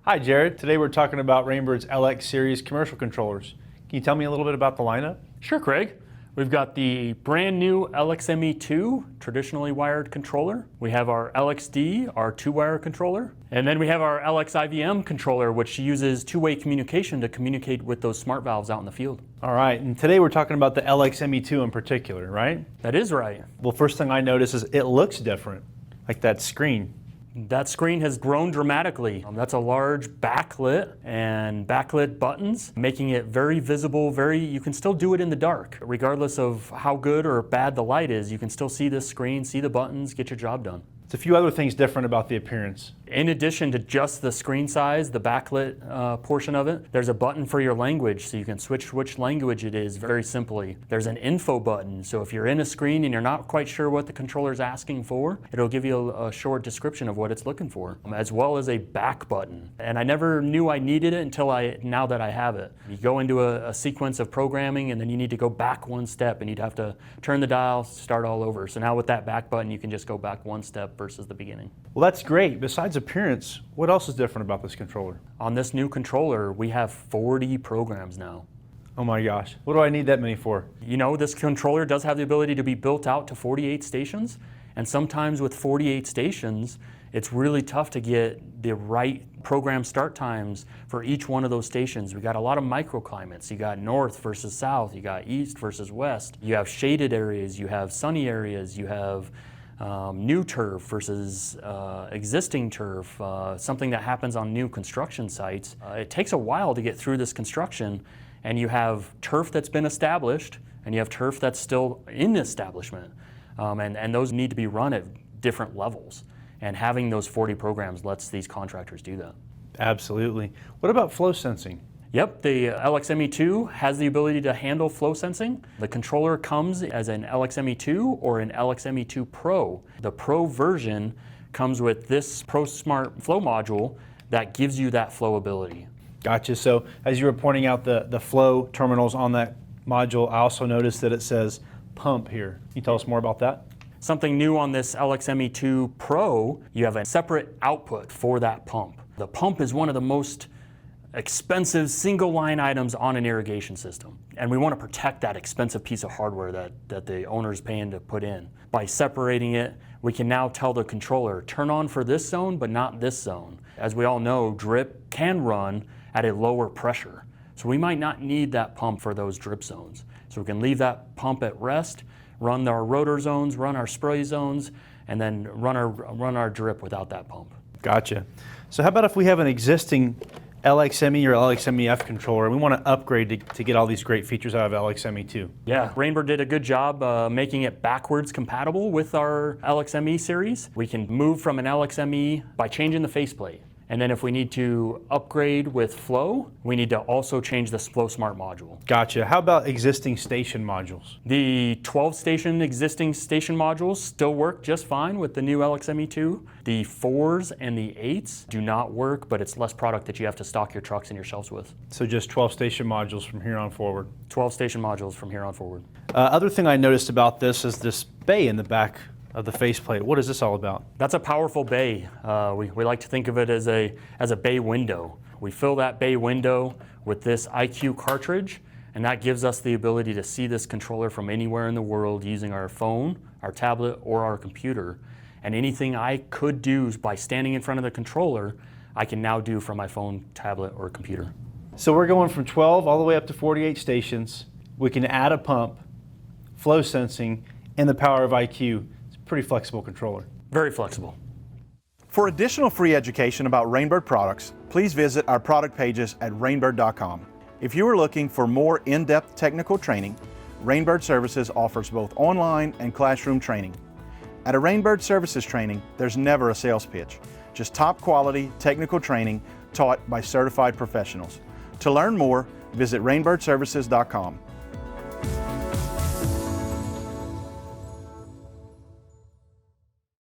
Hi Jared, today we're talking about Rainbird's LX series commercial controllers. Can you tell me a little bit about the lineup? Sure, Craig. We've got the brand new LXME2 traditionally wired controller. We have our LXD, our two-wire controller. And then we have our LXIVM controller, which uses two-way communication to communicate with those smart valves out in the field. All right, and today we're talking about the LXME2 in particular, right? That is right. Well, first thing I notice is it looks different, like that screen. That screen has grown dramatically. That's a large backlit and backlit buttons, making it very visible, you can still do it in the dark. Regardless of how good or bad the light is, you can still see this screen, see the buttons, get your job done. There's a few other things different about the appearance. In addition to just the screen size, the backlit portion of it, there's a button for your language, so you can switch which language it is very simply. There's an info button, so if you're in a screen and you're not quite sure what the controller's asking for, it'll give you a short description of what it's looking for, as well as a back button. And I never knew I needed it until now that I have it. You go into a sequence of programming and then you need to go back one step and you'd have to turn the dial, start all over. So now with that back button, you can just go back one step versus the beginning. Well, that's great. Besides appearance, what else is different about this controller? On this new controller, we have 40 programs now. Oh my gosh, what do I need that many for? You know, this controller does have the ability to be built out to 48 stations, and sometimes with 48 stations, it's really tough to get the right program start times for each one of those stations. We got a lot of microclimates. You got north versus south, you got east versus west, you have shaded areas, you have sunny areas, you have new turf versus existing turf, something that happens on new construction sites. It takes a while to get through this construction, and you have turf that's been established and you have turf that's still in establishment, and those need to be run at different levels, and having those 40 programs lets these contractors do that. Absolutely. What about flow sensing? Yep, the LXME2 has the ability to handle flow sensing. The controller comes as an LXME2 or an LXME2 Pro. The Pro version comes with this Pro Smart Flow module that gives you that flow ability. Gotcha. So as you were pointing out the flow terminals on that module, I also noticed that it says pump here. Can you tell us more about that? Something new on this LXME2 Pro, you have a separate output for that pump. The pump is one of the most expensive single line items on an irrigation system. And we want to protect that expensive piece of hardware that the owner's paying to put in. By separating it, we can now tell the controller, turn on for this zone, but not this zone. As we all know, drip can run at a lower pressure. So we might not need that pump for those drip zones. So we can leave that pump at rest, run our rotor zones, run our spray zones, and then run our drip without that pump. Gotcha. So how about if we have an existing LXME or LXMEF controller, we want to upgrade to get all these great features out of LXME2. Yeah, Rainbird did a good job making it backwards compatible with our LXME series. We can move from an LXME by changing the faceplate. And then if we need to upgrade with flow, we need to also change this Flow Smart module. Gotcha. How about existing station modules? The 12 existing station modules still work just fine with the new LXME2. The 4s and the 8s do not work, but it's less product that you have to stock your trucks and your shelves with. So just 12 station modules from here on forward? 12 station modules from here on forward. Other thing I noticed about this is this bay in the back of the faceplate. What is this all about? That's a powerful bay. We like to think of it as a bay window. We fill that bay window with this IQ cartridge, and that gives us the ability to see this controller from anywhere in the world using our phone, our tablet, or our computer. And anything I could do by standing in front of the controller, I can now do from my phone, tablet, or computer. So we're going from 12 all the way up to 48 stations. We can add a pump, flow sensing, and the power of IQ. Pretty flexible controller. Very flexible. For additional free education about Rainbird products, please visit our product pages at rainbird.com. If you are looking for more in-depth technical training, Rainbird Services offers both online and classroom training. At a Rainbird Services training, there's never a sales pitch, just top quality technical training taught by certified professionals. To learn more, visit rainbirdservices.com.